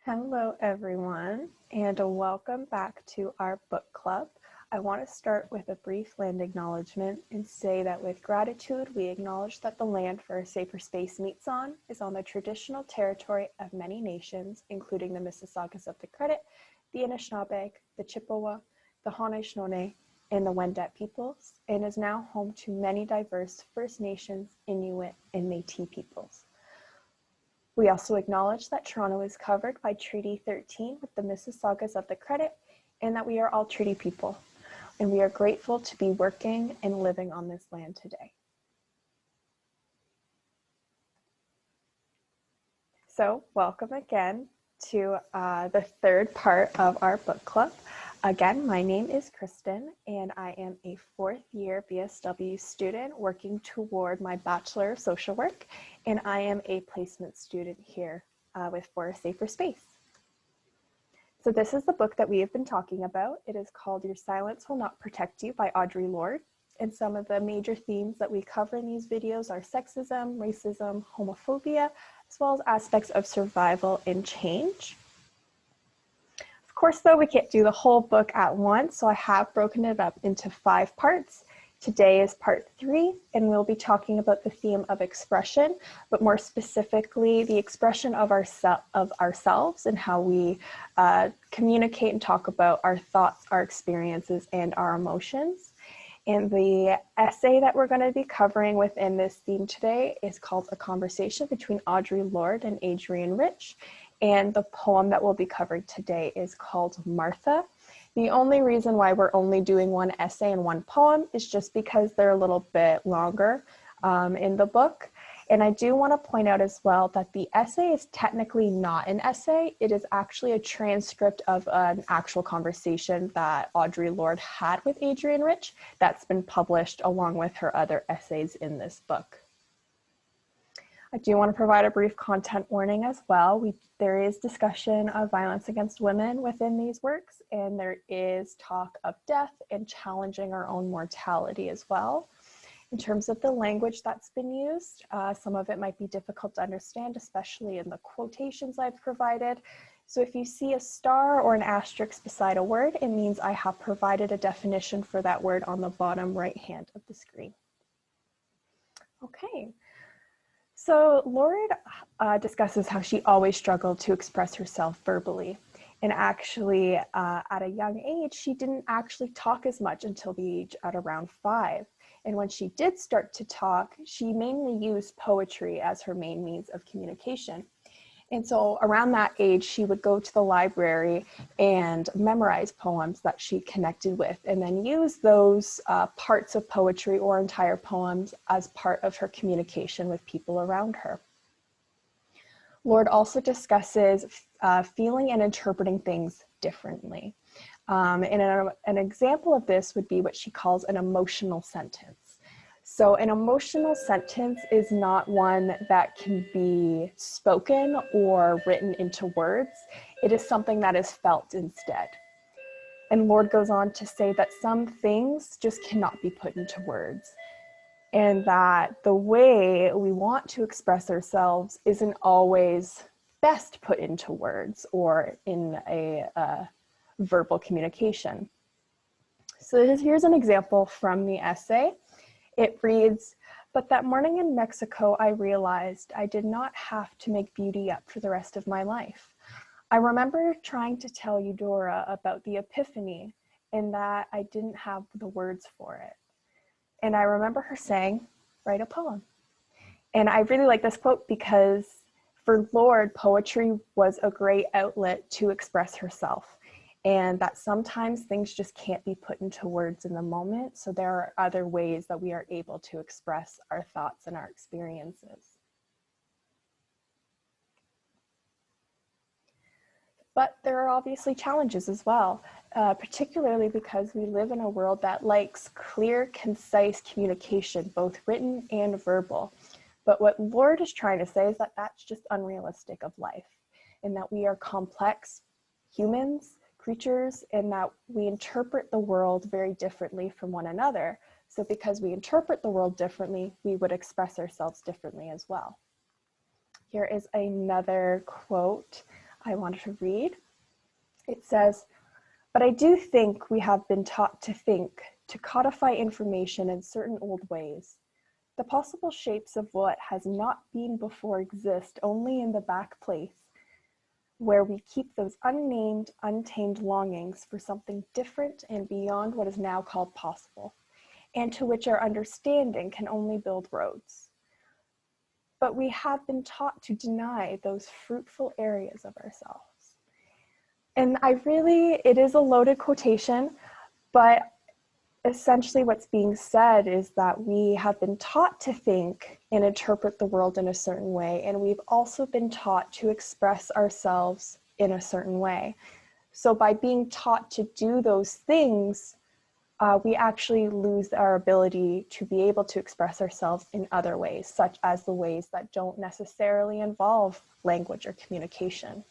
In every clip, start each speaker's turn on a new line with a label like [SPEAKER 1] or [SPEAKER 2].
[SPEAKER 1] Hello everyone, and welcome back to our book club. I want to start with a brief land acknowledgement and say that with gratitude, we acknowledge that the land for a safer space meets on is on the traditional territory of many nations, including the Mississaugas of the Credit, the Anishinaabe, the Chippewa, the Haudenosaunee, and the Wendat peoples, and is now home to many diverse First Nations, Inuit, and Métis peoples. We also acknowledge that Toronto is covered by Treaty 13 with the Mississaugas of the Credit, and that we are all treaty people, and we are grateful to be working and living on this land today. So welcome again to the third part of our book club. Again, my name is Kristen, and I am a fourth year BSW student working toward my Bachelor of Social Work, and I am a placement student here with For a Safer Space. So this is the book that we have been talking about. It is called Your Silence Will Not Protect You by Audre Lorde. And some of the major themes that we cover in these videos are sexism, racism, homophobia, as well as aspects of survival and change. Of course, though, we can't do the whole book at once, so I have broken it up into 5 parts. Today is part 3, and we'll be talking about the theme of expression, but more specifically, the expression of ourselves and how we communicate and talk about our thoughts, our experiences, and our emotions. And the essay that we're going to be covering within this theme today is called A Conversation Between Audre Lorde and Adrienne Rich. And the poem that we'll be covering today is called Martha. The only reason why we're only doing one essay and one poem is just because they're a little bit longer in the book. And I do want to point out as well that the essay is technically not an essay. It is actually a transcript of an actual conversation that Audre Lorde had with Adrienne Rich that's been published along with her other essays in this book. I do want to provide a brief content warning as well. There is discussion of violence against women within these works, and there is talk of death and challenging our own mortality as well. In terms of the language that's been used, some of it might be difficult to understand, especially in the quotations I've provided. So if you see a star or an asterisk beside a word, it means I have provided a definition for that word on the bottom right hand of the screen. Okay. So Lorde discusses how she always struggled to express herself verbally. And actually, at a young age, she didn't actually talk as much until the age at around 5. And when she did start to talk, she mainly used poetry as her main means of communication. And so around that age, she would go to the library and memorize poems that she connected with, and then use those parts of poetry or entire poems as part of her communication with people around her. Lorde also discusses feeling and interpreting things differently. And an example of this would be what she calls an emotional sentence. So an emotional sentence is not one that can be spoken or written into words. It is something that is felt instead. And Lorde goes on to say that some things just cannot be put into words, and that the way we want to express ourselves isn't always best put into words or in a verbal communication. So here's an example from the essay. It reads, "But that morning in Mexico, I realized I did not have to make beauty up for the rest of my life. I remember trying to tell Eudora about the epiphany and that I didn't have the words for it. And I remember her saying, 'Write a poem.'" And I really like this quote because for Lorde, poetry was a great outlet to express herself, and that sometimes things just can't be put into words in the moment. So there are other ways that we are able to express our thoughts and our experiences. But there are obviously challenges as well, particularly because we live in a world that likes clear, concise communication, both written and verbal. But what Lorde is trying to say is that that's just unrealistic of life, and that we are complex humans, creatures, and that we interpret the world very differently from one another. So because we interpret the world differently, we would express ourselves differently as well. Here is another quote I wanted to read. It says, "But I do think we have been taught to think, to codify information in certain old ways. The possible shapes of what has not been before exist only in the back place, where we keep those unnamed, untamed longings for something different and beyond what is now called possible, and to which our understanding can only build roads. But we have been taught to deny those fruitful areas of ourselves." And it is a loaded quotation, but essentially what's being said is that we have been taught to think and interpret the world in a certain way, and we've also been taught to express ourselves in a certain way. So by being taught to do those things, we actually lose our ability to be able to express ourselves in other ways, such as the ways that don't necessarily involve language or communication.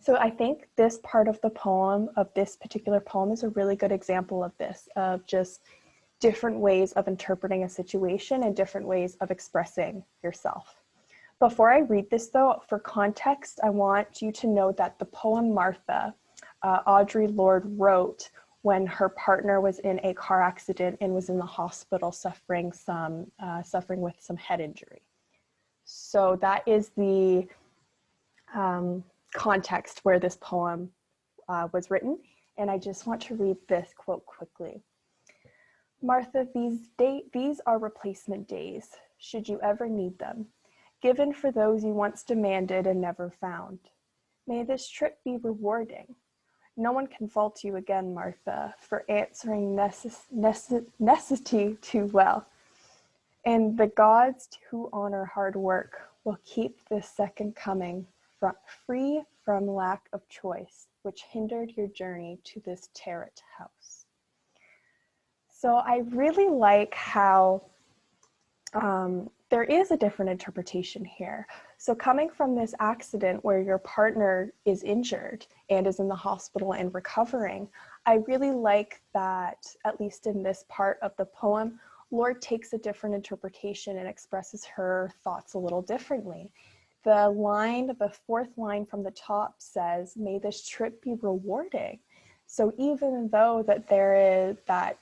[SPEAKER 1] So I think this part of the poem, of this particular poem, is a really good example of this, of just different ways of interpreting a situation and different ways of expressing yourself. Before I read this though, for context, I want you to know that the poem Martha, Audre Lorde wrote when her partner was in a car accident and was in the hospital suffering with some head injury. So that is the context where this poem was written. And I just want to read this quote quickly. "Martha, these are replacement days, should you ever need them, given for those you once demanded and never found. May this trip be rewarding. No one can fault you again, Martha, for answering necessity too well. And the gods who honor hard work will keep this second coming free from lack of choice, which hindered your journey to this turret house." So I really like how there is a different interpretation here. So coming from this accident where your partner is injured and is in the hospital and recovering, I really like that, at least in this part of the poem, Lorde takes a different interpretation and expresses her thoughts a little differently. The fourth line from the top says, "May this trip be rewarding." So even though that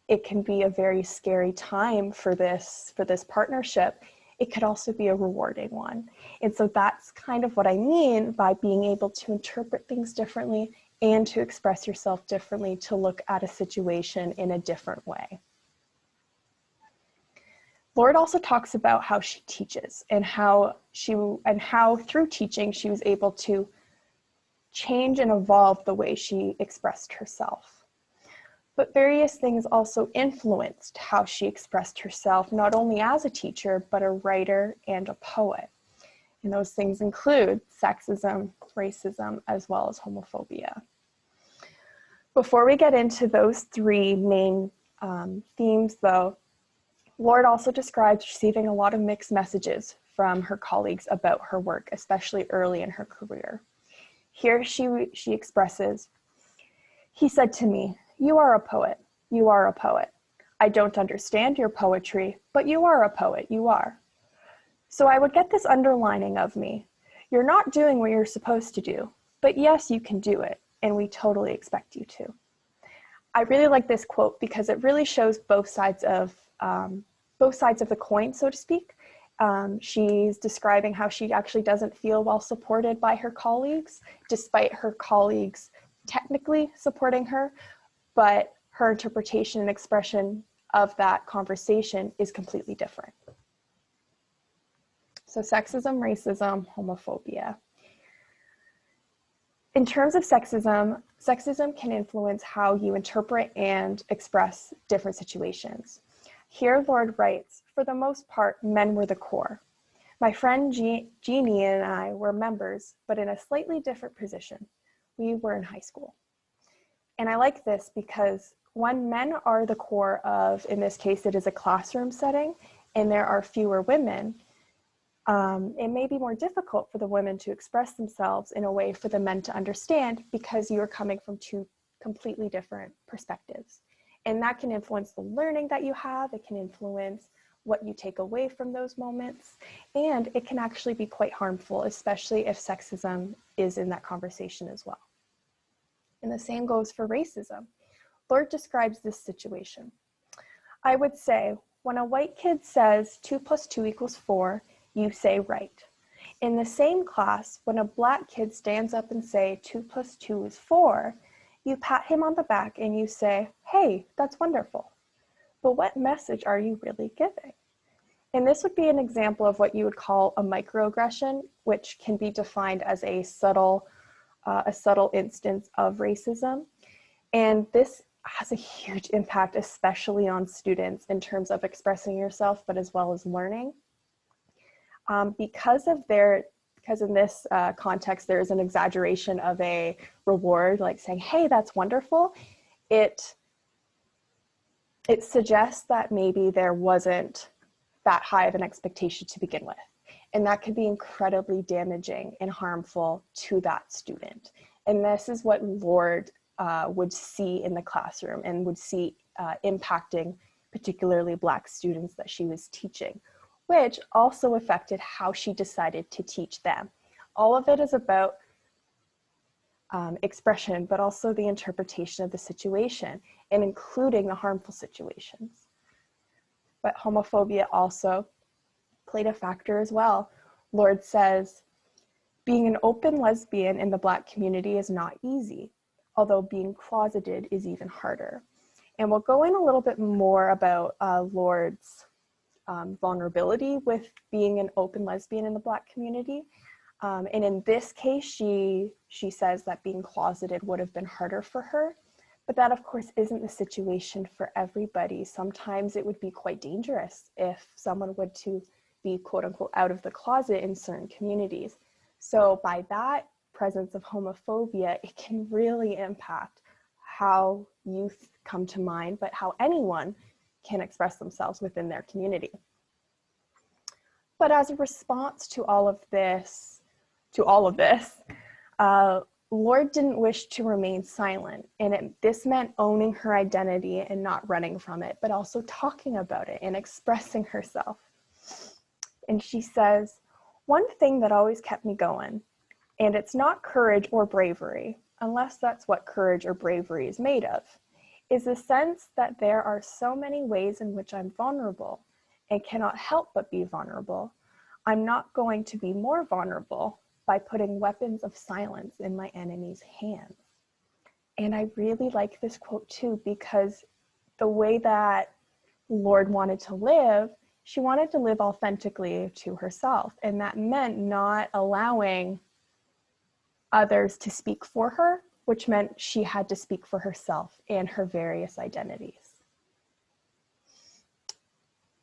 [SPEAKER 1] it can be a very scary time for this partnership, it could also be a rewarding one. And so that's kind of what I mean by being able to interpret things differently and to express yourself differently, to look at a situation in a different way. Lorde also talks about how she teaches and how through teaching she was able to change and evolve the way she expressed herself. But various things also influenced how she expressed herself, not only as a teacher, but a writer and a poet. And those things include sexism, racism, as well as homophobia. Before we get into those three main themes though, Lorde also describes receiving a lot of mixed messages from her colleagues about her work, especially early in her career. Here she expresses, "He said to me, 'You are a poet. You are a poet. I don't understand your poetry, but you are a poet. You are.' So I would get this underlining of me. 'You're not doing what you're supposed to do, but yes, you can do it, and we totally expect you to.'" I really like this quote because it really shows both sides of the coin, so to speak. She's describing how she actually doesn't feel well supported by her colleagues, despite her colleagues technically supporting her, but her interpretation and expression of that conversation is completely different. So sexism, racism, homophobia. In terms of sexism, sexism can influence how you interpret and express different situations. Here, Lorde writes, "For the most part, men were the core. My friend Jeannie and I were members, but in a slightly different position. We were in high school." And I like this because when men are the core of, in this case, it is a classroom setting, and there are fewer women, it may be more difficult for the women to express themselves in a way for the men to understand because you are coming from two completely different perspectives. And that can influence the learning that you have. It can influence what you take away from those moments, and it can actually be quite harmful, especially if sexism is in that conversation as well. And the same goes for racism. Lorde describes this situation. I would say, when a white kid says 2 + 2 = 4, you say right. In the same class, when a black kid stands up and say 2 + 2 = 4, you pat him on the back and you say, hey, that's wonderful. But what message are you really giving? And this would be an example of what you would call a microaggression, which can be defined as a subtle instance of racism. And this has a huge impact, especially on students in terms of expressing yourself, but as well as learning. Because in this context, there is an exaggeration of a reward, like saying, hey, that's wonderful. It suggests that maybe there wasn't that high of an expectation to begin with. And that could be incredibly damaging and harmful to that student. And this is what Lorde would see in the classroom and would see impacting particularly Black students that she was teaching, which also affected how she decided to teach them. All of it is about expression, but also the interpretation of the situation, and including the harmful situations. But homophobia also played a factor as well. Lorde says, being an open lesbian in the Black community is not easy, although being closeted is even harder. And we'll go in a little bit more about Lorde's vulnerability with being an open lesbian in the Black community. And in this case, she says that being closeted would have been harder for her, but that of course isn't the situation for everybody. Sometimes it would be quite dangerous if someone were to be quote unquote out of the closet in certain communities. So by that presence of homophobia, it can really impact how youth come to mind, but how anyone can express themselves within their community. But as a response to all of this, Lorde didn't wish to remain silent, and this meant owning her identity and not running from it, but also talking about it and expressing herself. And she says, one thing that always kept me going, and it's not courage or bravery, unless that's what courage or bravery is made of, is the sense that there are so many ways in which I'm vulnerable and cannot help but be vulnerable. I'm not going to be more vulnerable by putting weapons of silence in my enemy's hands. And I really like this quote too, because the way that Lorde wanted to live, she wanted to live authentically to herself. And that meant not allowing others to speak for her, which meant she had to speak for herself and her various identities.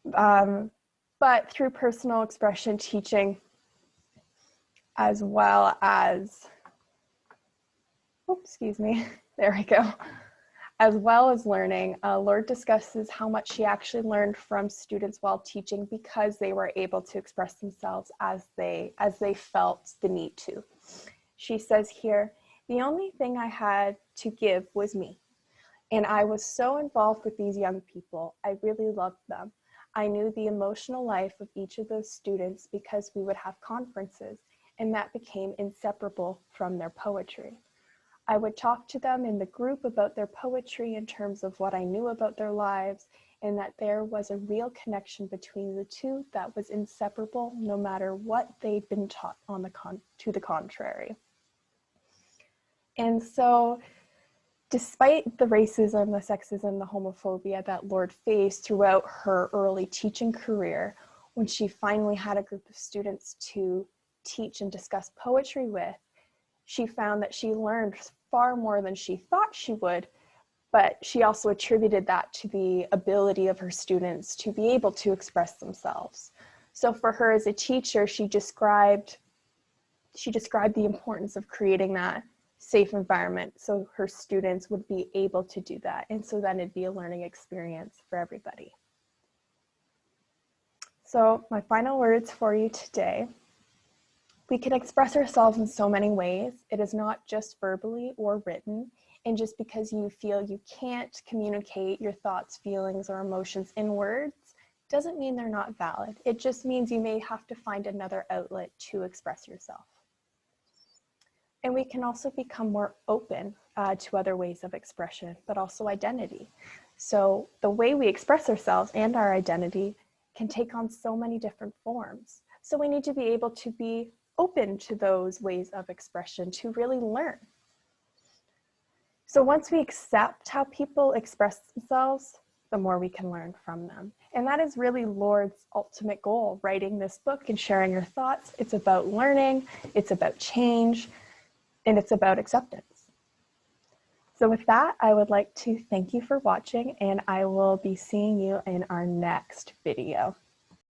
[SPEAKER 1] But through personal expression teaching, as well as, there we go. As well as learning, Lorde discusses how much she actually learned from students while teaching because they were able to express themselves as they felt the need to. She says here, the only thing I had to give was me. And I was so involved with these young people. I really loved them. I knew the emotional life of each of those students because we would have conferences, and that became inseparable from their poetry. I would talk to them in the group about their poetry in terms of what I knew about their lives, and that there was a real connection between the two that was inseparable no matter what they'd been taught to the contrary. And so, despite the racism, the sexism, the homophobia that Lorde faced throughout her early teaching career, when she finally had a group of students to teach and discuss poetry with, she found that she learned far more than she thought she would, but she also attributed that to the ability of her students to be able to express themselves. So for her as a teacher, she described the importance of creating that safe environment so her students would be able to do that. And so then it'd be a learning experience for everybody. So my final words for you today. We can express ourselves in so many ways. It is not just verbally or written. And just because you feel you can't communicate your thoughts, feelings, or emotions in words doesn't mean they're not valid. It just means you may have to find another outlet to express yourself. And we can also become more open to other ways of expression, but also identity. So the way we express ourselves and our identity can take on so many different forms. So we need to be able to be open to those ways of expression to really learn. So once we accept how people express themselves, the more we can learn from them. And that is really Lorde's ultimate goal, writing this book and sharing her thoughts. It's about learning, it's about change, and it's about acceptance. So with that, I would like to thank you for watching, and I will be seeing you in our next video.